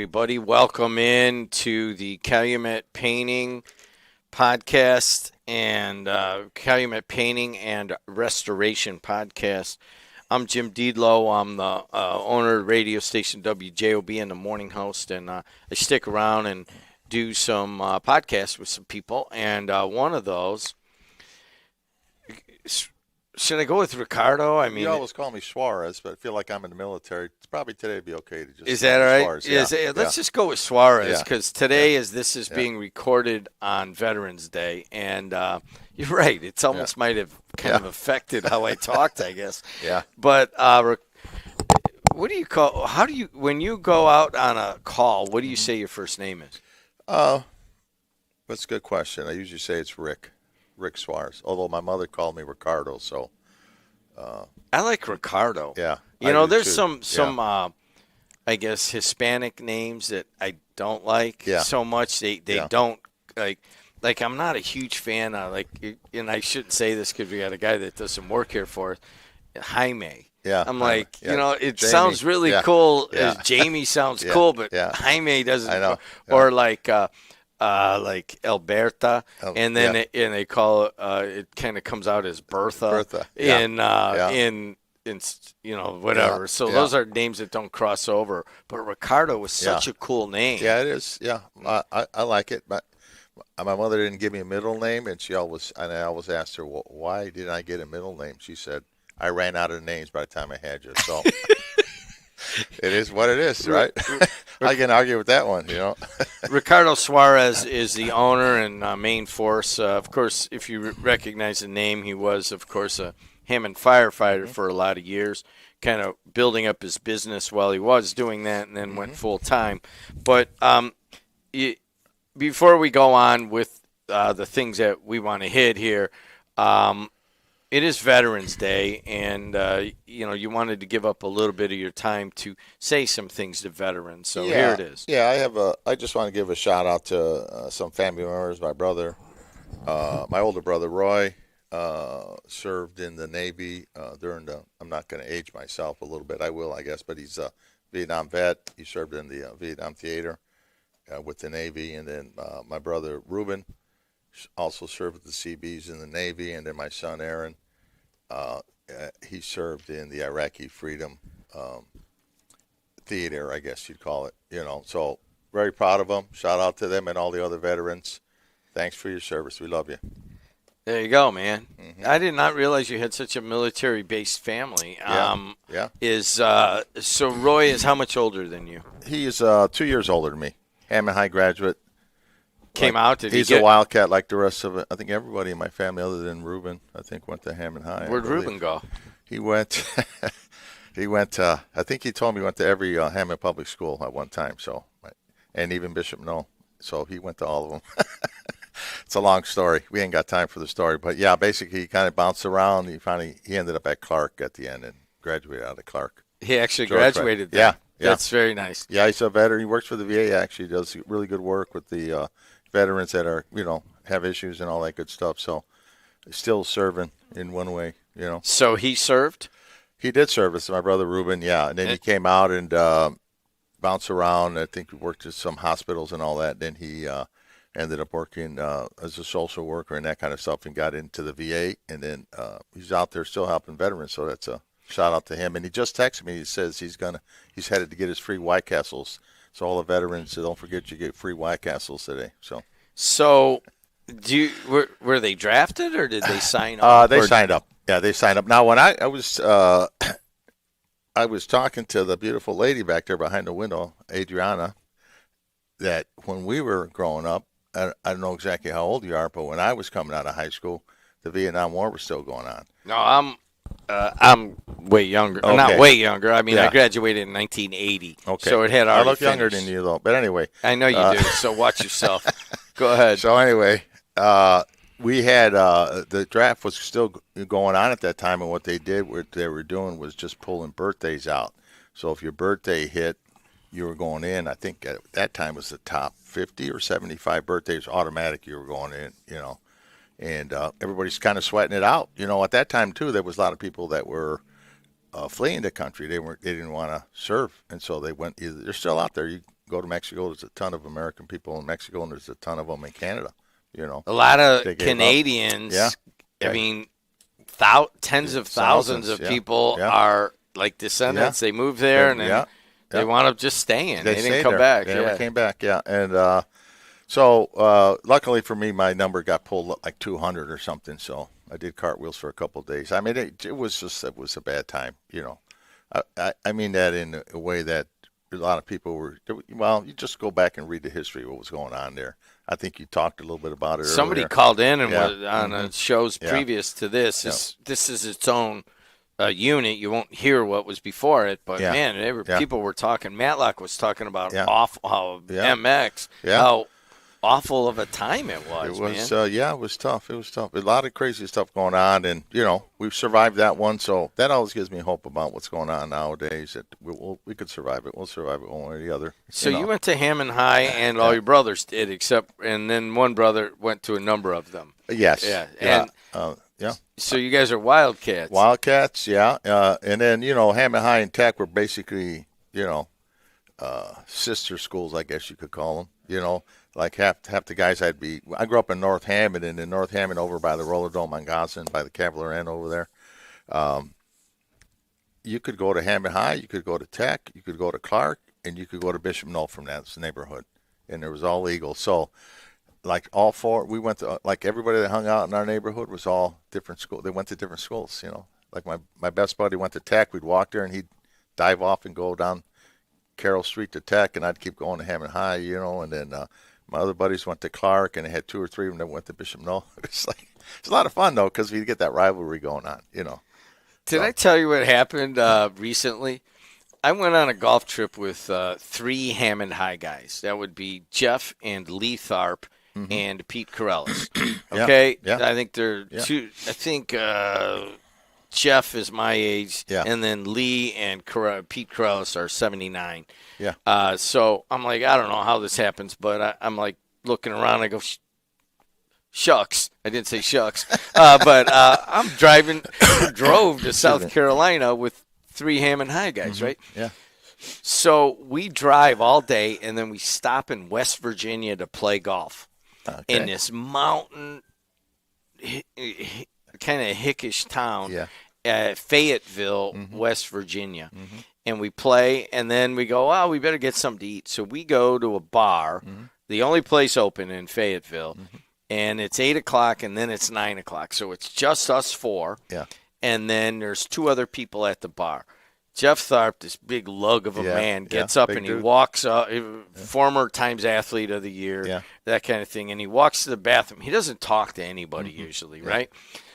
Everybody, welcome in to the Calumet Painting Podcast and Calumet Painting and Restoration Podcast. I'm Jim Deedlow. I'm the owner of radio station WJOB and the morning host, and I stick around and do some podcasts with some people. And one of those, should I go with Ricardo? I mean, you always call me Suarez, but I feel like I'm in the military. It's probably today would be okay to just. Is that all right? Suarez. Yeah. Let's just go with Suarez because today, Yeah. as this is being recorded on Veterans Day, and you're right, it's almost might have kind of affected how I talked, I guess. Yeah. But what do you call? How do you when you go out on a call? What do you say your first name is? That's a good question. I usually say it's Rick Suarez. Although my mother called me Ricardo, so. I like Ricardo. Yeah. You know, there's too. some I guess Hispanic names that I don't like so much. They don't like I'm not a huge fan of and I shouldn't say this because we got a guy that does some work here for us, Jaime. Yeah. I'm like, yeah. you know, it Jamie. sounds really Yeah. cool. Yeah. Jamie sounds cool, but Jaime doesn't. I know. Or like Alberta, and then and they call it. It kind of comes out as Bertha. In you know whatever. So those are names that don't cross over. But Ricardo was such a cool name. Yeah, it is. Yeah, I like it. But my mother didn't give me a middle name, and I always asked her, well, why didn't I get a middle name? She said, I ran out of names by the time I had you. So it is what it is, right? I can argue with that one, you know. Ricardo Suarez is the owner and main force. Of course, if you recognize the name, he was, of course, a Hammond firefighter for a lot of years, kind of building up his business while he was doing that and then went full time. But before we go on with the things that we want to hit here, it is Veterans Day, and you know you wanted to give up a little bit of your time to say some things to veterans. So here it is. Yeah, I just want to give a shout out to some family members. My brother, my older brother Roy, served in the Navy during the. I'm not going to age myself a little bit. I will, I guess, but he's a Vietnam vet. He served in the Vietnam theater with the Navy, and then my brother Ruben also served with the Seabees in the Navy, and then my son Aaron, he served in the Iraqi Freedom Theater, I guess you'd call it. You know, so very proud of them. Shout out to them and all the other veterans. Thanks for your service. We love you. There you go, man. I did not realize you had such a military-based family. So Roy is how much older than you? He is 2 years older than me. Hammond High graduate. Came out? Did he's a Wildcat like the rest of it. I think everybody in my family other than Ruben, I think, went to Hammond High. Where'd Ruben go? He went I think he told me he went to every Hammond public school at one time, so, and even Bishop Knoll. So he went to all of them. It's a long story. We ain't got time for the story, but yeah, basically he kind of bounced around. He ended up at Clark at the end and graduated out of Clark. He actually graduated there. Yeah. That's very nice. Yeah, he's a veteran. He works for the VA, actually. He does really good work with the veterans that are, you know, have issues and all that good stuff. So still serving in one way, you know. So he served? He did service, my brother Ruben, yeah. And then he came out and bounced around. I think he worked at some hospitals and all that. Then he ended up working as a social worker and that kind of stuff and got into the VA. And then he's out there still helping veterans. So that's a shout out to him. And he just texted me. He says he's headed to get his free White Castles. So all the veterans, don't forget you get free White Castles today. So were they drafted or did they sign up? They signed up. Yeah, they signed up. Now, when I was I was talking to the beautiful lady back there behind the window, Adriana, that when we were growing up, I don't know exactly how old you are, but when I was coming out of high school, the Vietnam War was still going on. No, I'm way younger. Okay. Not way younger. I mean, I graduated in 1980. Okay. So it had already I look finished. younger than you, though. But anyway. I know you do, so watch yourself. Go ahead. So anyway, we had the draft was still going on at that time, and what they were doing was just pulling birthdays out. So if your birthday hit, you were going in. I think at that time was the top 50 or 75 birthdays automatic. You were going in, you know. And everybody's kind of sweating it out. You know, at that time, too, there was a lot of people that were fleeing the country. They didn't want to serve. And so they went, they're still out there. You go to Mexico. There's a ton of American people in Mexico, and there's a ton of them in Canada. A lot of They gave up. Canadians. Yeah. I mean, tens of thousands of yeah, people yeah. are like descendants. They moved there and then Yeah. they wound up just staying. They didn't stayed come there. back. They never came back. Yeah, and so luckily for me, my number got pulled up like 200 or something. So I did cartwheels for a couple of days. I mean, it was a bad time. I mean that in a way that a lot of people were. Well, you just go back and read the history of what was going on there. I think you talked a little bit about it. Somebody earlier. called in and Yeah. was on shows previous to this. This is its own unit. You won't hear what was before it, but man, people were talking. Matlock was talking about MX, how awful of a time it was. It was, man. it was tough. It was tough. A lot of crazy stuff going on, and we've survived that one. So that always gives me hope about what's going on nowadays. That we could survive it. We'll survive it one way or the other. So you went to Hammond High, and all your brothers did, and then one brother went to a number of them. Yes. Yeah. And So you guys are Wildcats. Wildcats, yeah. And then Hammond High and Tech were basically sister schools, I guess you could call them. Like half the guys I grew up in North Hammond, and in North Hammond over by the Roller Dome on Gosson, by the Cavalier Inn over there. You could go to Hammond High, you could go to Tech, you could go to Clark, and you could go to Bishop Knoll from that neighborhood. And there was all legal. So like all four, we went to, like everybody that hung out in our neighborhood was all different schools. They went to different schools, Like my best buddy went to Tech. We'd walk there, and he'd dive off and go down Carroll Street to Tech, and I'd keep going to Hammond High, and then my other buddies went to Clark, and they had 2 or 3 of them that went to Bishop Knoll. It's a lot of fun though, because we get that rivalry going on, Did I tell you what happened recently? I went on a golf trip with 3 Hammond High guys. That would be Jeff and Lee Tharp and Pete Corellis. Okay, Yeah. I think they're two. I think Jeff is my age, and then Lee and Pete Corellis are 79. Yeah. So I'm like, I don't know how this happens, but I'm like looking around. I go, shucks. I didn't say shucks, but I'm drove to South Carolina with 3 Hammond High guys, right? Yeah. So we drive all day, and then we stop in West Virginia to play golf in this mountain, kind of hickish town, Fayetteville, West Virginia. And we play, and then we go, we better get something to eat. So we go to a bar, the only place open in Fayetteville, and it's 8 o'clock, and then it's 9 o'clock. So it's just us 4. Yeah. And then there's 2 other people at the bar. Jeff Tharp, this big lug of a man, gets up and he walks up, former Times Athlete of the Year, that kind of thing, and he walks to the bathroom. He doesn't talk to anybody usually, right?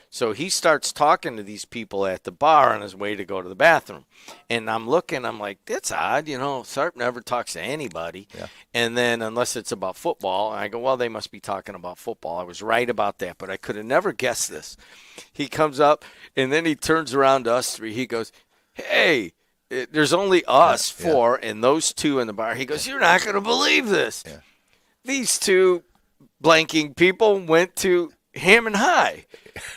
So he starts talking to these people at the bar on his way to go to the bathroom. And I'm looking, I'm like, that's odd, Tharp never talks to anybody. Yeah. And then unless it's about football, and I go, well, they must be talking about football. I was right about that, but I could have never guessed this. He comes up, and then he turns around to us 3. He goes, hey, there's only us 4 and those 2 in the bar. He goes, you're not going to believe this. Yeah. These 2 blanking people went to Hammond High.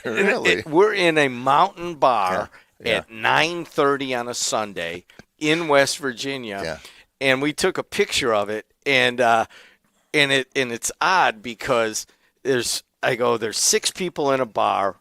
Really? We're in a mountain bar at 9:30 on a Sunday in West Virginia, and we took a picture of it. And it's odd because there's 6 people in a bar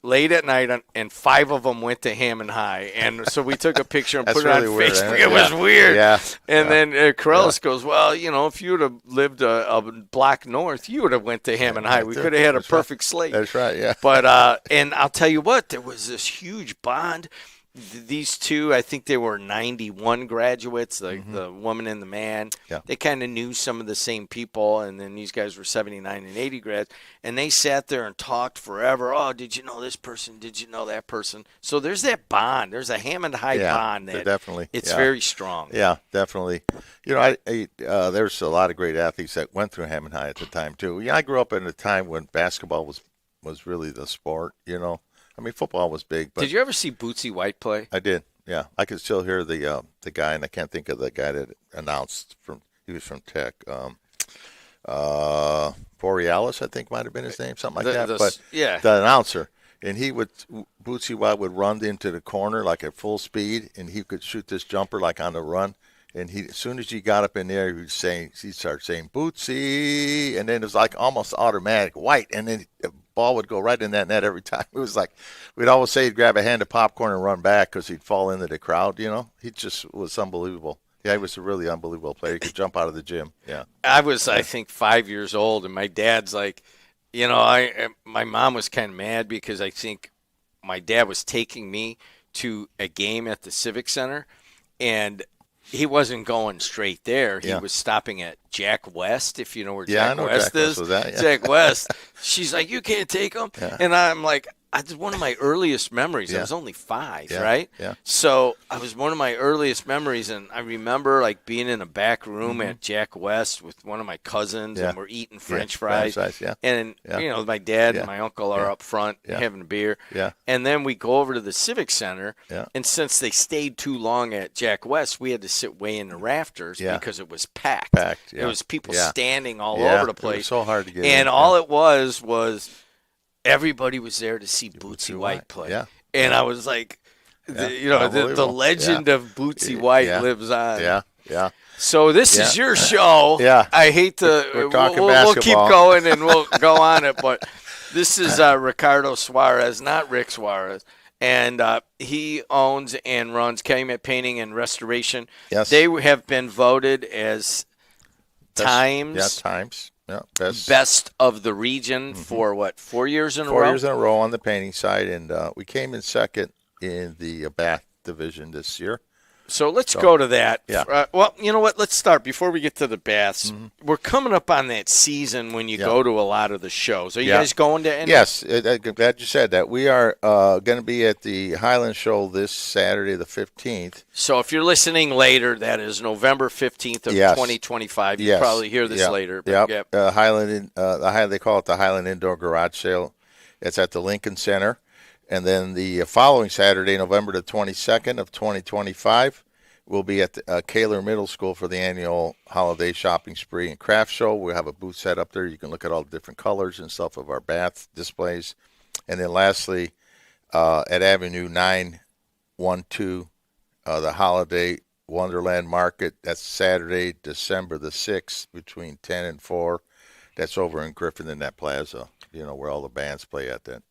late at night, and 5 of them went to Hammond High, and so we took a picture and put it on weird, Facebook. It was weird. Yeah. And then Corellis goes, well, if you would have lived a block north, you would have went to Hammond High. We could have had a perfect slate. That's right. Yeah. But and I'll tell you what, there was this huge bond. These 2, I think they were 91 graduates, the woman and the man. Yeah. They kind of knew some of the same people, and then these guys were 79 and 80 grads, and they sat there and talked forever. Oh, did you know this person? Did you know that person? So there's that bond. There's a Hammond High bond. Definitely. It's very strong. Yeah, definitely. There's a lot of great athletes that went through Hammond High at the time, too. Yeah, I grew up in a time when basketball was really the sport, I mean, football was big. But did you ever see Bootsy White play? I did. Yeah, I can still hear the guy, and I can't think of the guy that announced he was from Tech. Borealis, I think, might have been his name, something like that. But the announcer, and Bootsy White would run into the corner like at full speed, and he could shoot this jumper like on the run, And as soon as he got up in there, he started saying Bootsy, and then it was like almost automatic white, and then the ball would go right in that net every time. It was like we'd always say he'd grab a hand of popcorn and run back because he'd fall into the crowd. He just was unbelievable. Yeah, he was a really unbelievable player. He could jump out of the gym. Yeah, I was, I think, 5 years old, and my dad's like, my mom was kind of mad because I think my dad was taking me to a game at the Civic Center, and he wasn't going straight there. He Yeah. was stopping at Jack West, if you know where Yeah, I Jack know West Jack West is. was that, yeah. Jack West. She's like, you can't take him. Yeah. And I'm like, it's one of my earliest memories. I Yeah. was only 5, Yeah, right? yeah. So I was one of my earliest memories, and I remember like being in a back room at Jack West with one of my cousins, Yeah. and we're eating French Yeah, fries. French fries, yeah. And Yeah. my dad Yeah. and my uncle are Yeah. up front Yeah. having a beer. Yeah. And then we go over to the Civic Center, Yeah. and since they stayed too long at Jack West, we had to sit way in the rafters Yeah. because it was packed. Packed, It yeah. was people Yeah. standing all Yeah, over the it was place. so hard to get and in, all yeah. it was everybody was there to see Bootsy White play. Yeah. And I was like, Yeah. the Unbelievable. legend of Bootsy White Yeah. lives on. Yeah, yeah. So this is Yeah. your show. Yeah. I hate to. We're talking we'll keep basketball. going and we'll go on it, but this is Ricardo Suarez, not Rick Suarez, and he owns and runs Calumet Painting and Restoration. Yes. They have been voted as Times Yeah, Times. Yeah, best of the region for what, 4 years in a 4 row? years in a row on the painting side, and we came in second in the bath division this year. So let's go to that. Yeah. Well, you know what? Let's start before we get to the baths. We're coming up on that season when you Yeah. go to a lot of the shows. Are you Yeah. guys going to any? Yes, I'm glad you said that. We are going to be at the Highland Show this Saturday, the 15th. So if you're listening later, that is November 15th of Yes. 2025. You Yes. probably hear this Yeah. later. But Yep. yep. They call it the Highland Indoor Garage Sale. It's at the Lincoln Center. And then the following Saturday, November the 22nd of 2025, we'll be at the Kaler Middle School for the annual holiday shopping spree and craft show. We'll have a booth set up there. You can look at all the different colors and stuff of our bath displays. And then lastly, at Avenue 912, the Holiday Wonderland Market. That's Saturday, December the 6th, between 10 and 4. That's over in Griffin in that plaza, where all the bands play at that,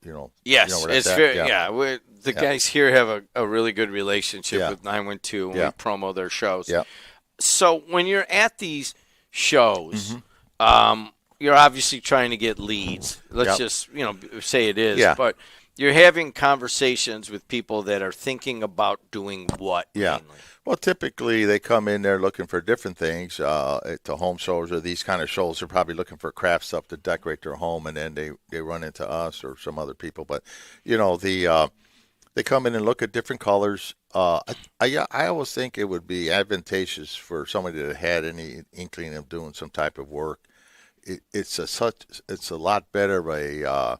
Yes, where that's it's at? very, Yeah. the guys here have a really good relationship Yeah. with 912 and Yeah. we promo their shows. Yeah. So when you're at these shows, Mm-hmm. you're obviously trying to get leads. Let's Yep. just, say it is. Yeah. But you're having conversations with people that are thinking about doing what Yeah. mainly? Well, typically they come in there looking for different things. At the home shows or these kind of shows, they're probably looking for craft stuff to decorate their home, and then they run into us or some other people. But they come in and look at different colors. I always think it would be advantageous for somebody that had any inkling of doing some type of work. It's a lot better of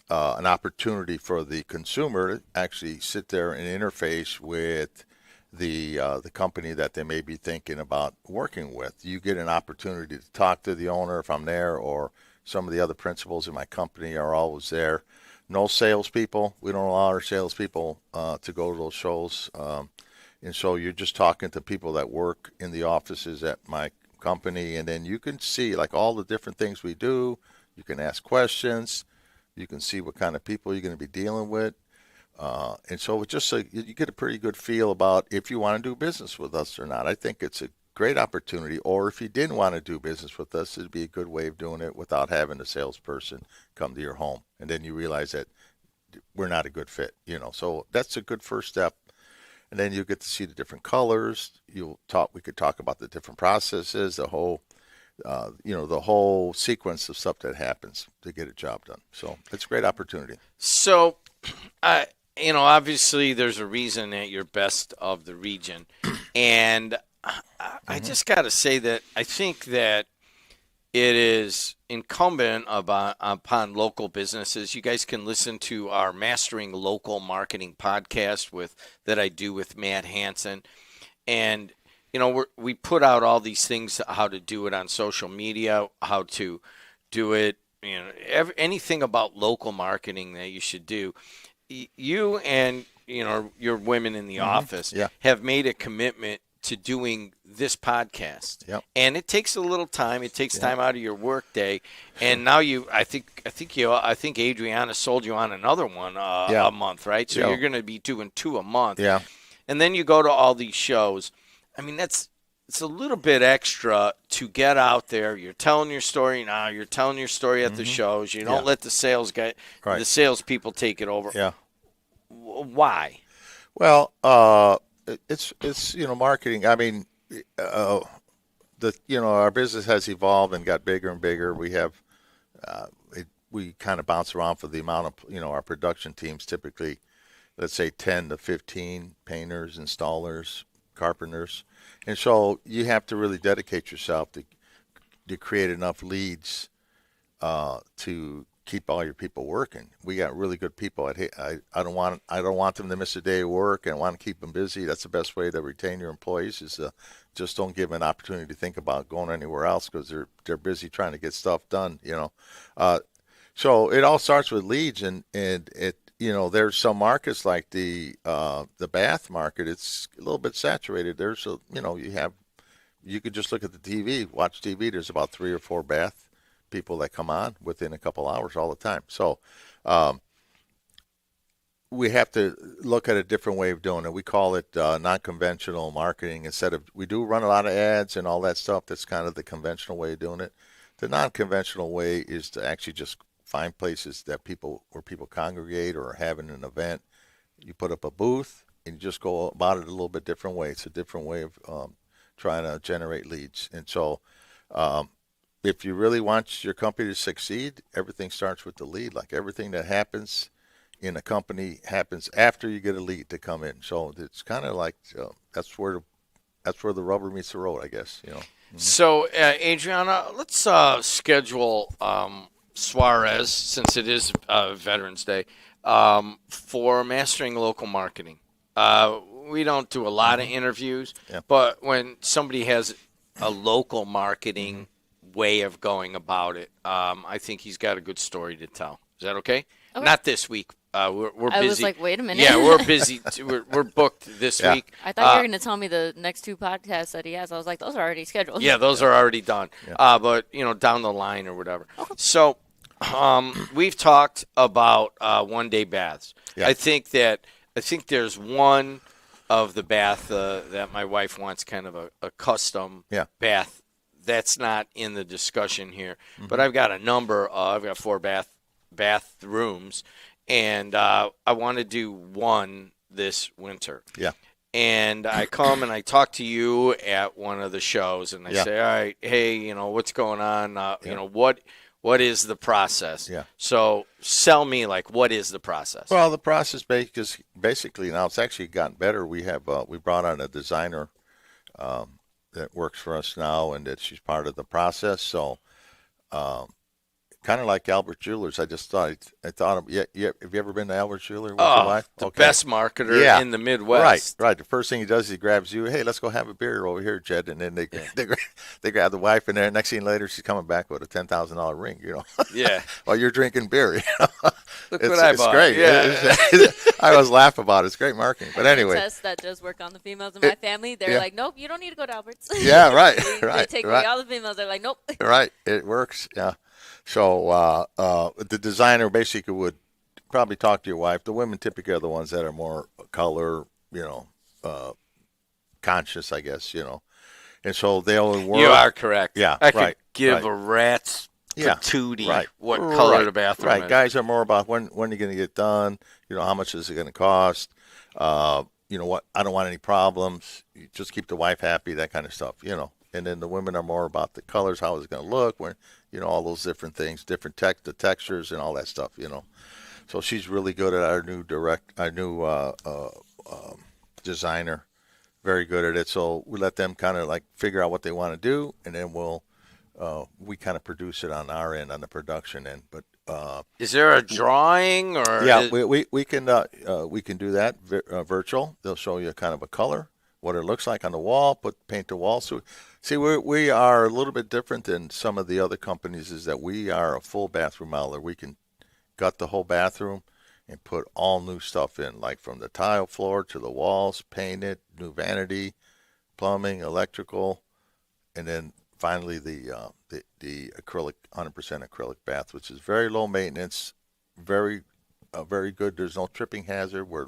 an opportunity for the consumer to actually sit there and interface with the company that they may be thinking about working with. You get an opportunity to talk to the owner if I'm there, or some of the other principals in my company are always there. No salespeople. We don't allow our salespeople to go to those shows. And so you're just talking to people that work in the offices at my company, and then you can see like all the different things we do. You can ask questions. You can see what kind of people you're going to be dealing with. And so it's just you get a pretty good feel about if you want to do business with us or not. I think it's a great opportunity. Or if you didn't want to do business with us, it'd be a good way of doing it without having a salesperson come to your home. And then you realize that we're not a good fit, So that's a good first step. And then you get to see the different colors. We could talk about the different processes, the whole sequence of stuff that happens to get a job done. So it's a great opportunity. So, obviously there's a reason that you're best of the region. And I just got to say that I think that it is incumbent upon local businesses. You guys can listen to our Mastering Local Marketing podcast that I do with Matt Hansen. And, we put out all these things, how to do it on social media, how to do it, anything about local marketing that you should do. You and, your women in the office Yeah. have made a commitment to doing this podcast. Yep. And it takes a little time. It takes time out of your work day. And now I think Adriana sold you on another one Yeah. a month, right? So Yeah. you're going to be doing 2 a month. Yeah. And then you go to all these shows. I mean, it's a little bit extra to get out there. You're telling your story now. You're telling your story at the shows. You don't let the the salespeople take it over. Yeah. Why? Well, it's marketing. I mean, our business has evolved and got bigger and bigger. We have we kind of bounce around for the amount of our production teams typically, let's say 10 to 15 painters, installers, carpenters, and so you have to really dedicate yourself to create enough leads to keep all your people working. We got really good people. I don't want them to miss a day of work, and I want to keep them busy. That's the best way to retain your employees is just don't give them an opportunity to think about going anywhere else because they're busy trying to get stuff done. So it all starts with leads, and it there's some markets like the bath market. It's a little bit saturated. There's you could just look at the TV, watch TV. There's about 3 or 4 bath people that come on within a couple hours all the time. So we have to look at a different way of doing it. We call it non-conventional marketing. We do run a lot of ads and all that stuff. That's kind of the conventional way of doing it. The non-conventional way is to actually just find places where people congregate or are having an event. You put up a booth and you just go about it a little bit different way. It's a different way of trying to generate leads. And so if you really want your company to succeed, everything starts with the lead. Like everything that happens in a company happens after you get a lead to come in. So it's kind of like that's where the rubber meets the road, I guess. So Adriana, let's schedule Suarez, since it is Veterans Day, for mastering local marketing. We don't do a lot of interviews, but when somebody has a local marketing way of going about it, I think he's got a good story to tell. Is that okay? Not this week. We're busy. I was like, wait a minute. Yeah, we're busy. We're booked this week. I thought you were going to tell me the next 2 podcasts that he has. I was like, those are already scheduled. Yeah, those are already done. Yeah. But down the line or whatever. Okay. So we've talked about one-day baths. Yeah. I think there's one of the bath that my wife wants, kind of a custom bath. That's not in the discussion here. Mm-hmm. But I've got a number. I've got 4 bathrooms, and I want to do one this winter. Yeah. And I come and I talk to you at one of the shows, and I say, all right, hey, what's going on? What is the process? Yeah. So sell me, what is the process? Well, the process basically now it's actually gotten better. We brought on a designer that works for us now, and that she's part of the process. So kind of like Albert Jewelers. I thought of, have you ever been to Albert Jewelers with your wife? The best marketer in the Midwest. Right. The first thing he does is he grabs you. Hey, let's go have a beer over here, Jed. And then they grab the wife, and then next thing later she's coming back with a $10,000 ring. Yeah. While you're drinking beer. Look what I bought. It's great. Yeah. I always laugh about it. It's great marketing. But anyway, test that does work on the females in my family. They're like, nope, you don't need to go to Albert's. Yeah, right. They take away all the females. They're like, nope. Right. It works. Yeah. So the designer basically would probably talk to your wife. The women typically are the ones that are more color, conscious, I guess, And so they'll work. You are correct. Yeah, I could give a rat's patootie what color the bathroom is. Guys are more about when you're going to get done. How much is it going to cost? What? I don't want any problems. You just keep the wife happy, that kind of stuff, And then the women are more about the colors, how it's going to look, all those different things, the textures and all that stuff, So she's really good at our new designer, very good at it. So we let them kind of figure out what they want to do, and then we kind of produce it on our end, on the production end. But is there a drawing or? Yeah, we can do that virtual. They'll show you kind of a color, what it looks like on the wall, paint the wall. So, see, we are a little bit different than some of the other companies is that we are a full bathroom remodeler. We can gut the whole bathroom and put all new stuff in, like from the tile floor to the walls, paint it, new vanity, plumbing, electrical, and then finally the acrylic, 100% acrylic bath, which is very low maintenance, very very good. There's no tripping hazard. Where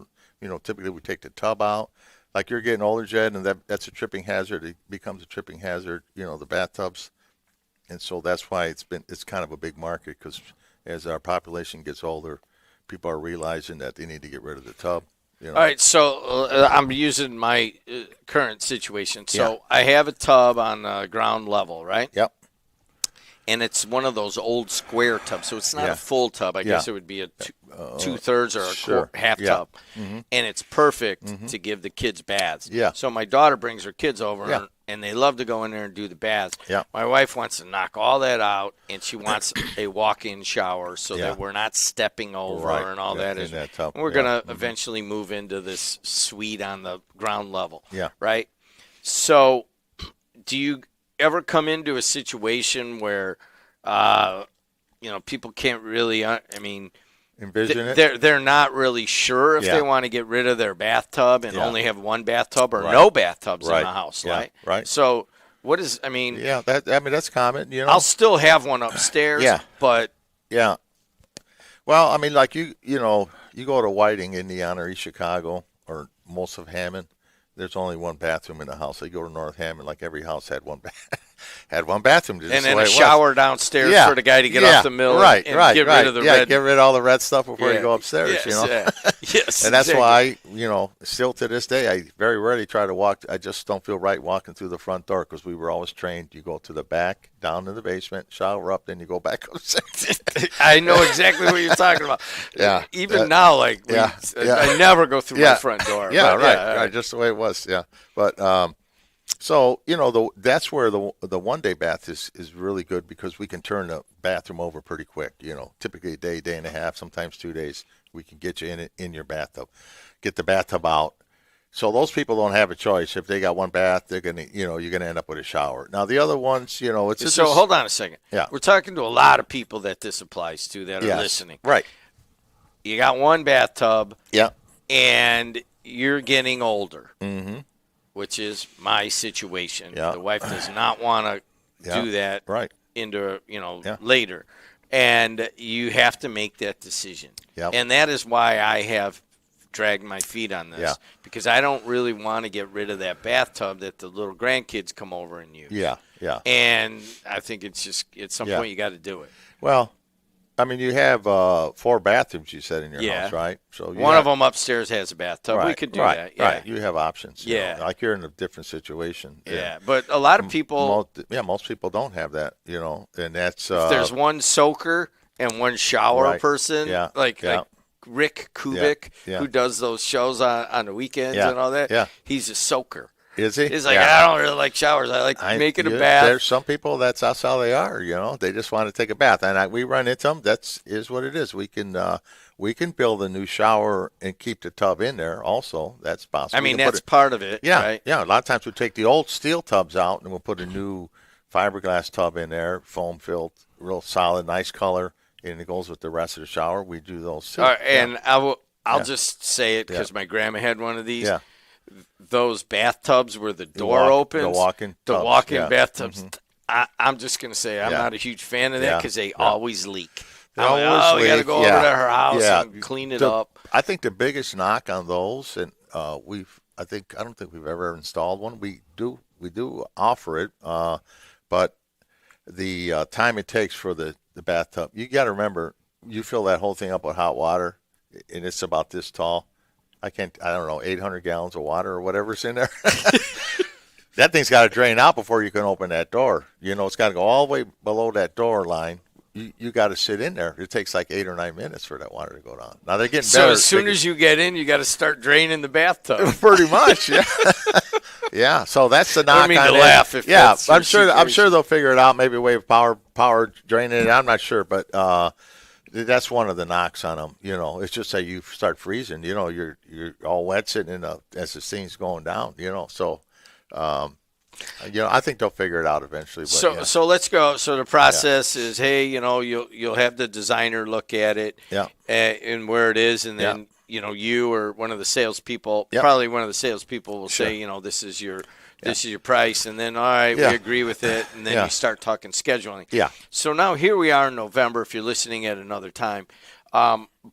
typically we take the tub out. Like you're getting older, Jed, and that's a tripping hazard. It becomes a tripping hazard. The bathtubs, and so that's why it's kind of a big market because as our population gets older, people are realizing that they need to get rid of the tub. All right, so I'm using my current situation. So Yeah. I have a tub on ground level, right? Yep. And it's one of those old square tubs, so it's not Yeah. a full tub. I guess it would be a two-thirds or a Sure. half Yeah. tub, and it's perfect to give the kids baths. Yeah. So my daughter brings her kids over, Yeah. and they love to go in there and do the baths. Yeah. My wife wants to knock all that out, and she wants a walk-in shower so Yeah. that we're not stepping over Right. and all Yeah, that. in that tub. We're Yeah. gonna eventually move into this suite on the ground level. Yeah. Right. So, do you ever come into a situation where people can't really, Envision it. they're not really sure if Yeah. they want to get rid of their bathtub and Yeah. only have one bathtub or Right. no bathtubs Right. in the house, Yeah. right? Right. So, what is, Yeah. That's common. I'll still have one upstairs, Yeah. but Yeah. Well, like you go to Whiting, Indiana, or East Chicago, or most of Hammond. There's only one bathroom in the house. You go to North Hammond, like every house had one had one bathroom. Just and the then way a it was. shower downstairs Yeah. for the guy to get Yeah. off the mill right, and right, get right. rid of the yeah, red. get rid of all the red stuff before you go upstairs. Yes, yes, And that's exactly. why, still to this day, I very rarely try to walk. I just don't feel right walking through the front door because we were always trained. You go to the back, down to the basement, shower up, then you go back upstairs. I know exactly what you're talking about. Yeah. Even now, Yeah. I never go through my front door. Yeah, but right, right. Just the way it was. Yeah, but so that's where the 1 day bath is really good because we can turn the bathroom over pretty quick. Typically a day, day and a half, sometimes 2 days. We can get you in your bathtub, get the bathtub out. So those people don't have a choice. If they got one bath, they're gonna you're gonna end up with a shower. Now the other ones, it's just, So hold on a second. Yeah. We're talking to a lot of people that this applies to that are Yes, listening. right? You got one bathtub Yeah. and you're getting older, Mm-hmm. which is my situation. Yeah. The wife does not want to Yeah. do that Right. into Yeah. later, and you have to make that decision. Yep. And that is why I have dragged my feet on this Yeah. because I don't really want to get rid of that bathtub that the little grandkids come over and use. Yeah. Yeah. And I think it's just at some Yeah. point you got to do it. Well, you have 4 bathrooms. You said in your Yeah. house, right? So One of them upstairs has a bathtub. We Right, could do right, that. Yeah. Right. You have options. Yeah. Like you're in a different situation. Yeah. But a lot of people, Most people don't have that. And that's if there's one soaker and one shower Right. person, Yeah, like yeah. Rick Kubik, Yeah. who does those shows on the weekends Yeah, and all that, yeah. he's a soaker. is he? He's like, Yeah. I don't really like showers. I like making a bath. There's some people that's how they are. They just want to take a bath, and we run into them. Is what it is. We can build a new shower and keep the tub in there. Also, that's possible. I We mean, can put that's it- part of it, Yeah, right? yeah. A lot of times we take the old steel tubs out and we'll put a new fiberglass tub in there, foam filled, real solid, nice color, and it goes with the rest of the shower. We do those too. All right, Yeah. and I'll Yeah. just say it because my grandma had one of these. Yeah. Those bathtubs where the door walk- opens, the walk-in tubs, walk-in yeah. bathtubs. I'm just going to say I'm Yeah. not a huge fan of that Yeah. because they always leak. They I'm like, always we got to leak. go Yeah. over to her house Yeah. and clean it The- up. I think the biggest knock on those, and I don't think we've ever installed one. We do offer it, but the time it takes for the bathtub, you got to remember, you fill that whole thing up with hot water, and it's about this tall. I don't know, 800 gallons of water or whatever's in there. That thing's got to drain out before you can open that door. It's got to go all the way below that door line. You got to sit in there. It takes like 8 or 9 minutes for that water to go down. Now they're getting So better. as soon as you get in, you got to start draining the bathtub. pretty much, yeah, yeah. So that's the knock mean on to it. laugh if yeah, that's your I'm sure situation. they'll figure it out. Maybe a way of power draining it. I'm not sure, but that's one of the knocks on them. It's just that you start freezing. You're all wet sitting as the thing's going down. So. I think they'll figure it out eventually. But So let's go. So the process is, hey, you'll have the designer look at it, Yeah. and where it is, and then you or one of the salespeople, Yep. probably one of the salespeople will Sure. say, this is your price, and then all right, Yeah. we agree with it, and then Yeah. you start talking scheduling. Yeah. So now here we are in November. If you're listening at another time,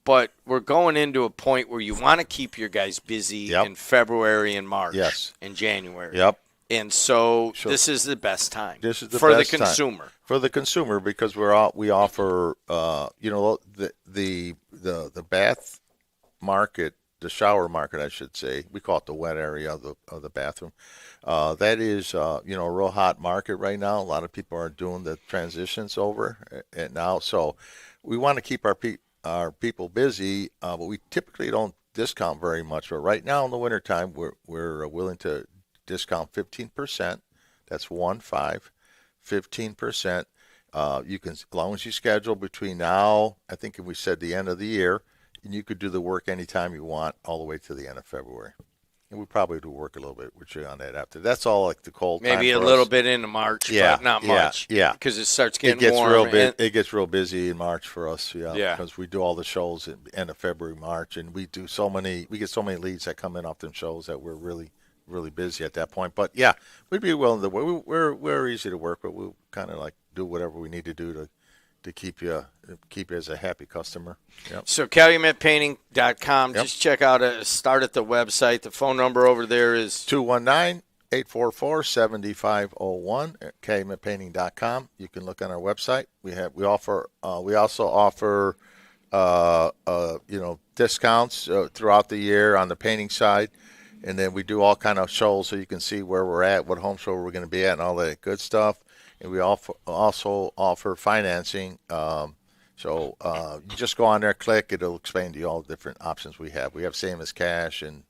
but we're going into a point where you want to keep your guys busy Yep. in February and March Yes. and January. Yep. And so Sure. this is the best time. This is the for best the time. consumer. For the consumer, because we offer the bath market, the shower market, I should say. We call it the wet area of the bathroom. That is a real hot market right now. A lot of people are doing the transitions over and now, so we want to keep our people busy, but we typically don't discount very much. But right now in the wintertime, we're willing to discount 15%. That's 15%. You can, as long as you schedule between now, I think we said the end of the year, and you could do the work anytime you want, all the way to the end of February. And we probably do work a little bit with you on that after. That's all like the cold time Maybe a for little us. bit into March, Yeah, but not yeah, much. yeah. Because it starts It getting gets warm. it gets real busy in March for us, Yeah. because we do all the shows at the end of February, March, and we get so many leads that come in off them shows that we're really busy at that point. But yeah, we'd be willing to. We're easy to work with. We'll kind of like do whatever we need to do to keep you as a happy customer. Yep. So CalumetPainting.com. Yep. Just check out start at the website. The phone number over there is 219-844-7501 at calumetpainting.com. You can look on our website. We also offer discounts throughout the year on the painting side. And then we do all kind of shows so you can see where we're at, what home show we're going to be at, and all that good stuff. And we also offer financing. You just go on there, click. It'll explain to you all the different options we have. We have same as cash and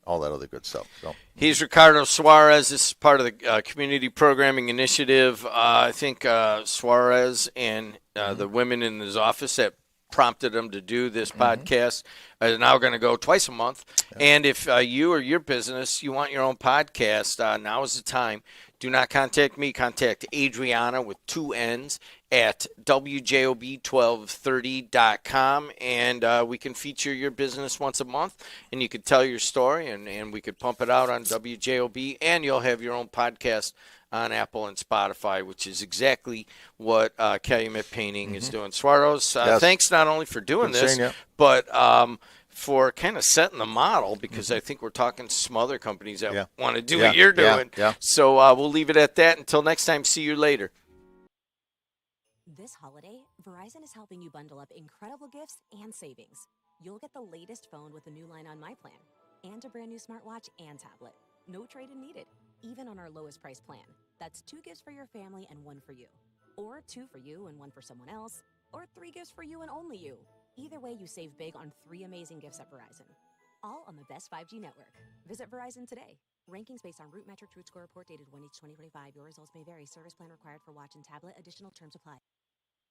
all that other good stuff. So he's Ricardo Suarez. This is part of the Community Programming Initiative. I think Suarez and the women in his office that prompted him to do this podcast are now going to go twice a month. And if you or your business, you want your own podcast, now is the time. Do not contact me. Contact Adriana with 2 N's at WJOB1230.com, and we can feature your business once a month, and you could tell your story, and we could pump it out on WJOB, and you'll have your own podcast on Apple and Spotify, which is exactly what Calumet Painting is doing. Suarez, Yes. thanks not only for doing Good this, seeing you. but for kind of setting the model, because I think we're talking to some other companies that want to do what you're doing. Yeah. So we'll leave it at that. Until next time, see you later. This holiday, Verizon is helping you bundle up incredible gifts and savings. You'll get the latest phone with a new line on My Plan, and a brand new smartwatch and tablet. No trade-in needed, even on our lowest price plan. That's 2 gifts for your family and 1 for you. Or 2 for you and 1 for someone else. Or 3 gifts for you and only you. Either way, you save big on 3 amazing gifts at Verizon. All on the best 5G network. Visit Verizon today. Rankings based on Root Metric Root Score report dated 1H2025. Your results may vary. Service plan required for watch and tablet. Additional terms apply.